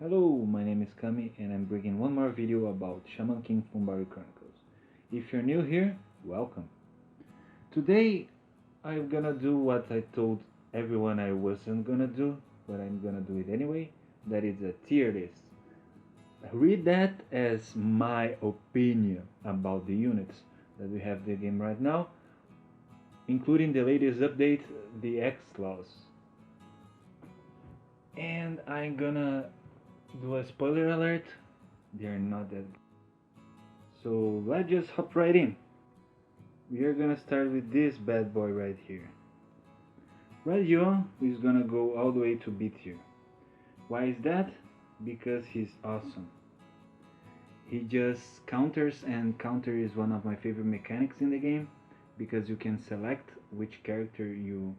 Hello, my name is Kami and I'm bringing one more video about Shaman King Funbari Chronicles. If you're new here, welcome. Today I'm gonna do what I told everyone I wasn't gonna do, but I'm gonna do it anyway. That is a tier list. Read that as my opinion about the units that we have in the game right now, including the latest update, the X laws. And I'm gonna do a spoiler alert. They're not that. So let's just hop right in. We are gonna start with this bad boy right here. Radio is gonna go all the way to B tier. Why is that? Because he's awesome. He just counters, and counter is one of my favorite mechanics in the game because you can select which character you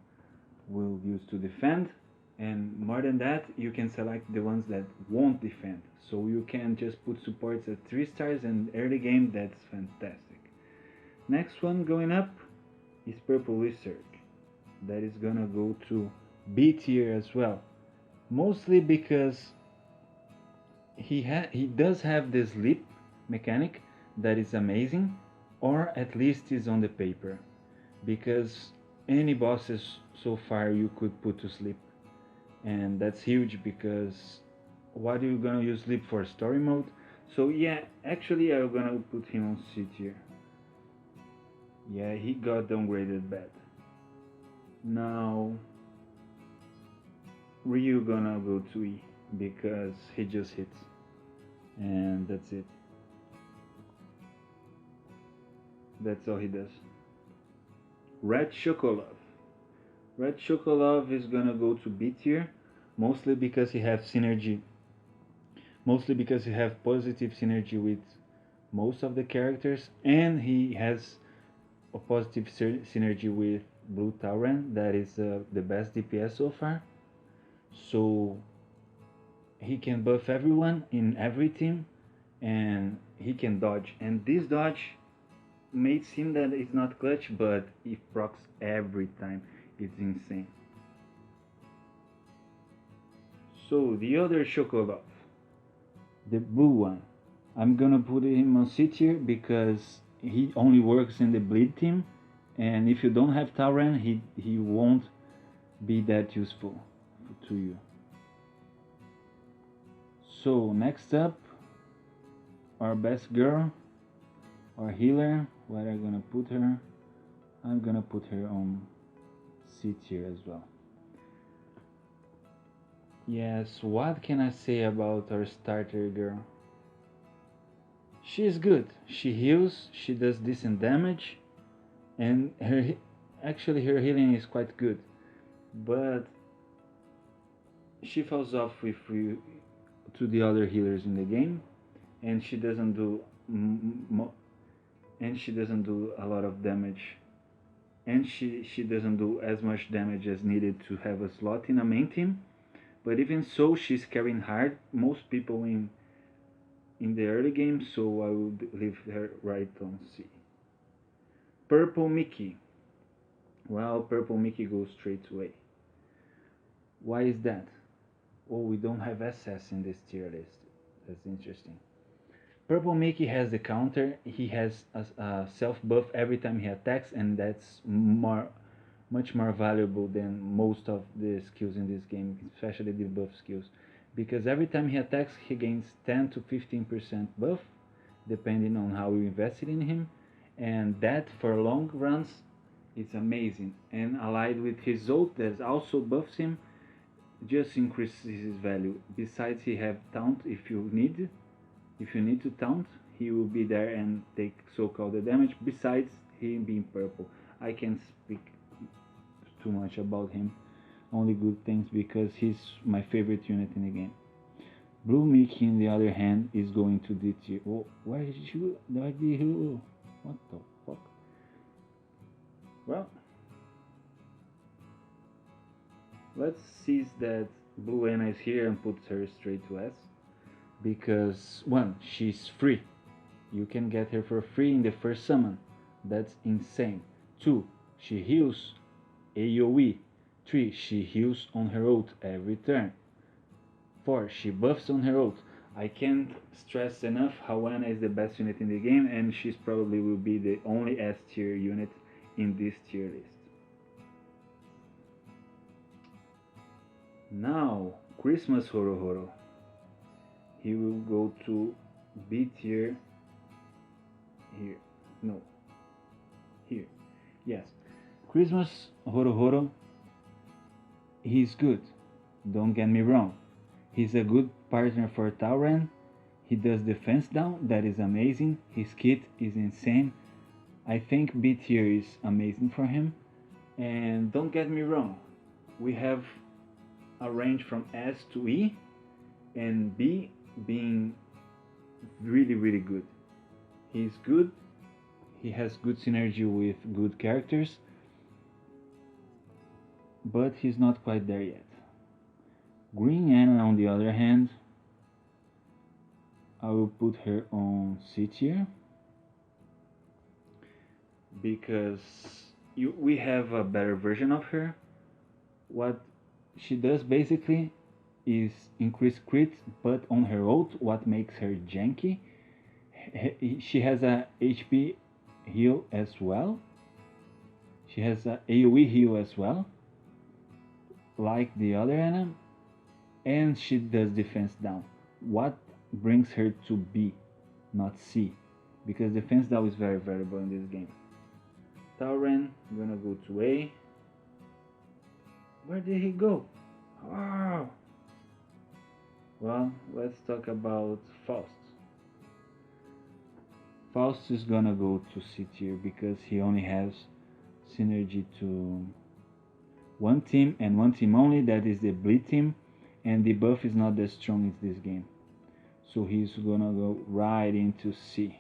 will use to defend, and more than that, you can select the ones that won't defend. So you can just put supports at 3 stars, and early game that's fantastic. Next one going up is Purple Wizard. That is gonna go to B tier as well. Mostly because he does have this leap mechanic that is amazing, or at least is on the paper. Because any bosses so far you could put to sleep. And that's huge because what are you gonna use sleep for? Story mode? So yeah, actually I'm gonna put him on C tier. Yeah, he got downgraded bad. Now Ryu gonna go to E because he just hits, and that's it. That's all he does. Red Chocolove. Red Chocolove is gonna go to B tier, mostly because he has synergy. Mostly because he have positive synergy with most of the characters, and he has a positive synergy with Blue Tauren, that is the best DPS so far. So he can buff everyone in every team, and he can dodge. And this dodge may seem that it's not clutch, but it procs every time. It's insane. So the other Chocolate, the blue one, I'm gonna put him on C tier because he only works in the bleed team, and if you don't have Tauren, he won't be that useful to you. So next up, our best girl, our healer. Where am I gonna put her? I'm gonna put her on C tier as well. Yes, what can I say about our starter girl? She is good. She heals, she does decent damage, and her healing is quite good. But she falls off with you to the other healers in the game, and she doesn't do a lot of damage, and she doesn't do as much damage as needed to have a slot in a main team. But even so, she's carrying hard most people in the early game, so I would leave her right on C. Purple Mickey. Well, Purple Mickey goes straight to A. Why is that? Oh, we don't have SS in this tier list. That's interesting. Purple Mickey has the counter. He has a self buff every time he attacks, and that's much more valuable than most of the skills in this game, especially the buff skills. Because every time he attacks, he gains 10 to 15% buff, depending on how you invested in him. And that for long runs is amazing. And allied with his ult that also buffs him, just increases his value. Besides, he have taunt if you need. If you need to taunt, he will be there and take so-called the damage. Besides him being purple, I can't speak too much about him. Only good things because he's my favorite unit in the game. Blue Mickey, on the other hand, is going to D tier. Oh, where did you? Where did you? What the fuck? Well, let's seize that Blue Anna is here and put her straight to S. Because one, she's free. You can get her for free in the first summon. That's insane. Two, she heals AoE. 3. She heals on her ult every turn. 4. She buffs on her ult. I can't stress enough how Ana is the best unit in the game, and she's probably will be the only S tier unit in this tier list. Now, Christmas Horo. He will go to B tier here. No. Here. Yes. Christmas Horo. He's good. Don't get me wrong. He's a good partner for Tauren. He does defense down, that is amazing. His kit is insane. I think B tier is amazing for him. And don't get me wrong, we have a range from S to E, and B being really good. He's good, he has good synergy with good characters, but he's not quite there yet. Green Ana, on the other hand, I will put her on C tier because we have a better version of her. What she does basically is increase crit, but on her ult, what makes her janky. She has a HP heal as well. She has a AoE heal as well, like the other Ana, and she does defense down. What brings her to B, not C? Because defense down is very valuable in this game. Tauren, I'm gonna go to A. Where did he go? Oh. Well, let's talk about Faust. Faust is gonna go to C tier because he only has synergy to one team and one team only, that is the bleed team, and the buff is not that strong in this game. So he's gonna go right into C.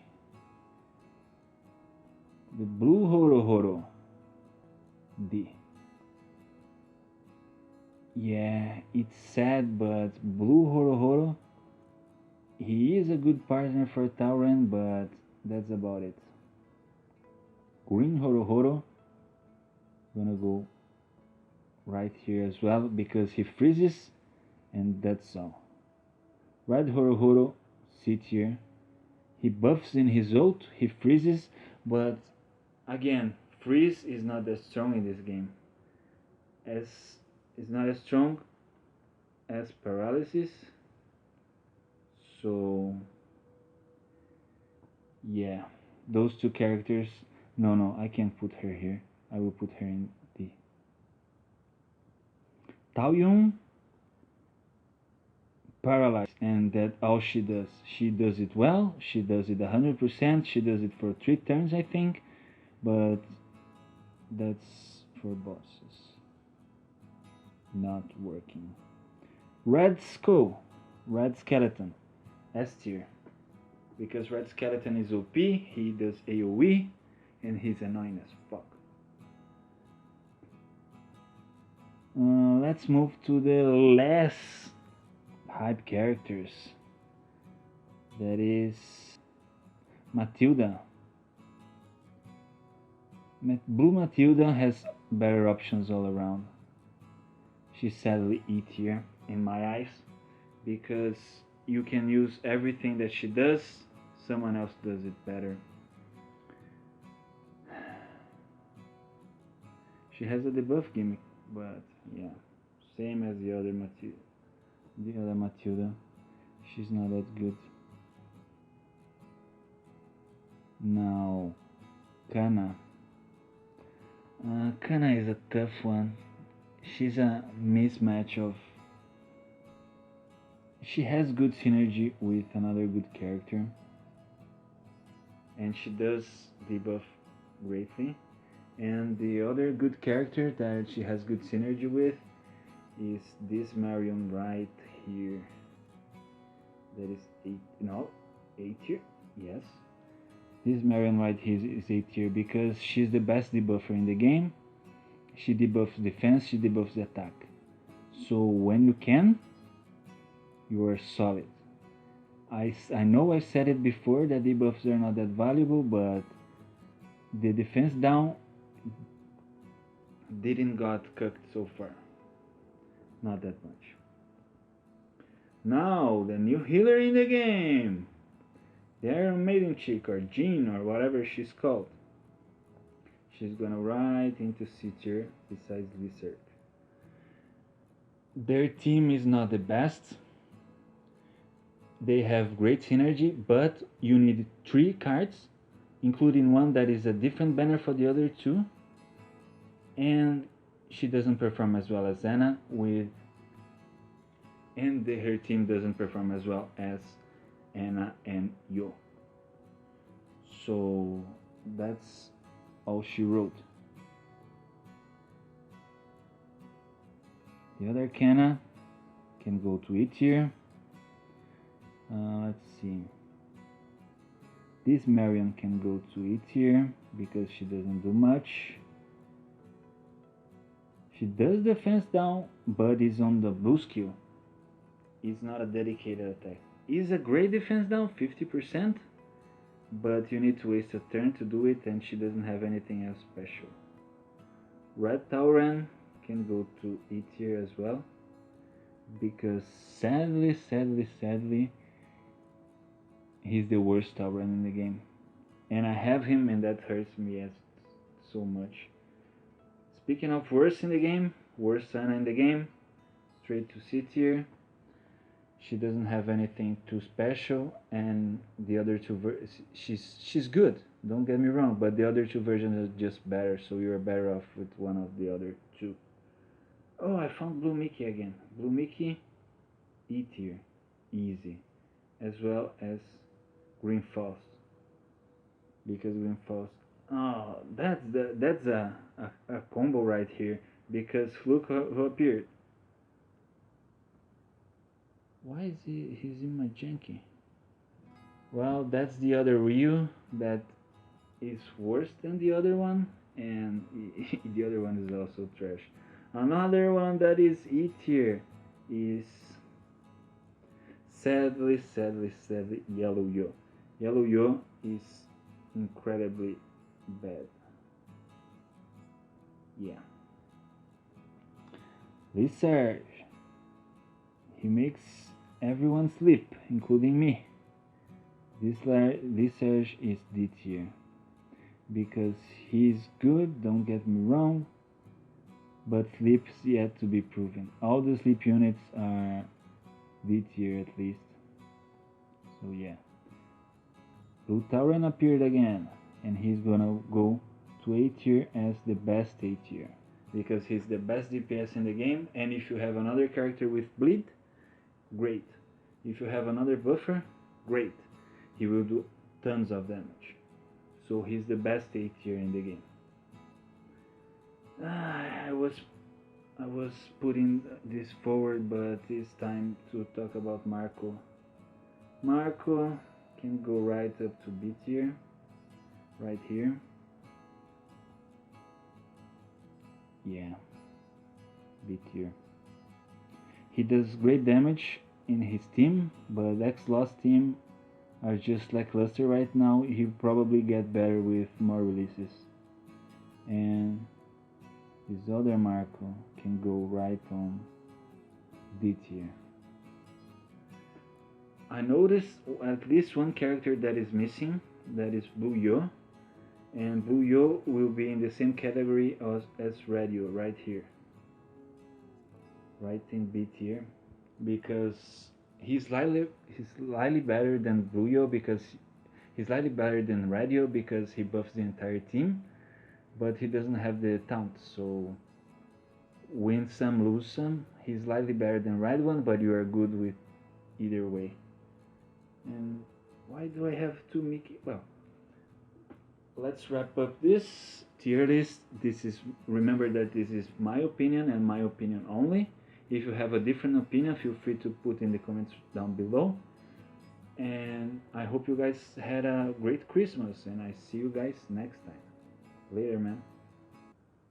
The blue Horo, D. Yeah, it's sad, but blue Horo, he is a good partner for Tauren, but that's about it. Green Horo, gonna go right here as well because he freezes, and that's all. Red Horo, C tier. He buffs in his ult, he freezes, but again, freeze is not that strong in this game. As is not as strong as paralysis. So yeah, those two characters. No, I can't put her here. I will put her in D. Taoyun, paralyzed, and that all she does. She does it well. She does it 100%. She does it for 3 turns, I think, but that's for bosses. Not working. Red Skull, Red Skeleton, S tier. Because Red Skeleton is OP, he does AoE, and he's annoying as fuck. Let's move to the less hype characters. That is Matilda. Blue Matilda has better options all around. She's sadly E tier in my eyes because you can use everything that she does, someone else does it better. She has a debuff gimmick, but yeah, same as the other Matilda. She's not that good. Now, Kana. Kana is a tough one. She's a mismatch of. She has good synergy with another good character, and she does debuff greatly. And the other good character that she has good synergy with is this Marion right here. That is 8 tier. Yes, this Marion right here is 8 tier because she's the best debuffer in the game. She debuffs defense, she debuffs attack. So when you can, you are solid. I know I said it before that debuffs are not that valuable, but the defense down didn't got cooked so far. Not that much. Now, the new healer in the game, the Iron Maiden chick, or Jean, or whatever she's called. She's gonna right into C tier besides Lizard. Their team is not the best. They have great synergy, but you need 3 cards, including one that is a different banner for the other 2. And she doesn't perform as well as Anna and her team doesn't perform as well as Anna and Yo. So that's all she wrote. The other Kenna can go to E tier. Let's see. This Marion can go to E tier because she doesn't do much. She does defense down, but is on the blue skill. It's not a dedicated attack. It's a great defense down, 50%, but you need to waste a turn to do it, and she doesn't have anything else special. Red Tauren can go to E tier as well, because sadly, he's the worst Tauren in the game. And I have him, and that hurts me so much. Speaking of worst in the game, worst Anna in the game, straight to C tier. She doesn't have anything too special, and the other 2 she's good, don't get me wrong, but the other 2 versions are just better, so you're better off with one of the other 2. Oh, I found Blue Mickey again. Blue Mickey, E tier, easy, as well as Green Faust, because Green Faust, oh, that's a combo right here, because look who appeared. Why is he's in my janky? Well, that's the other Ryu that is worse than the other one, and the other one is also trash. Another one that is E tier is sadly Yellow Yo. Yellow Yo is incredibly bad. Yeah. Lizard. He makes everyone sleep, including me. This Surge is D tier. Because he's good, don't get me wrong, but sleep's yet to be proven. All the sleep units are D tier at least. So yeah. Blue Tauren appeared again, and he's gonna go to A tier as the best A tier. Because he's the best DPS in the game, and if you have another character with bleed, great. If you have another buffer, great. He will do tons of damage. So he's the best A tier in the game. I was putting this forward, but it's time to talk about Marco. Marco can go right up to B tier, right here. Yeah, B tier. He does great damage in his team, but X-Loss team are just lackluster right now. He'll probably get better with more releases. And this other Marco can go right on D tier. I noticed at least one character that is missing, that is Blue Yo. And Blue Yo will be in the same category as Radio right here. Right in B tier. Because he's slightly better than Blue Yo, because he's slightly better than Radio because he buffs the entire team, but he doesn't have the taunt, so win some, lose some. He's slightly better than Red One, but you are good with either way. And why do I have two Mickey? Well, let's wrap up this tier list. Remember that this is my opinion and my opinion only. If you have a different opinion, feel free to put in the comments down below. And I hope you guys had a great Christmas, and I see you guys next time. Later, man.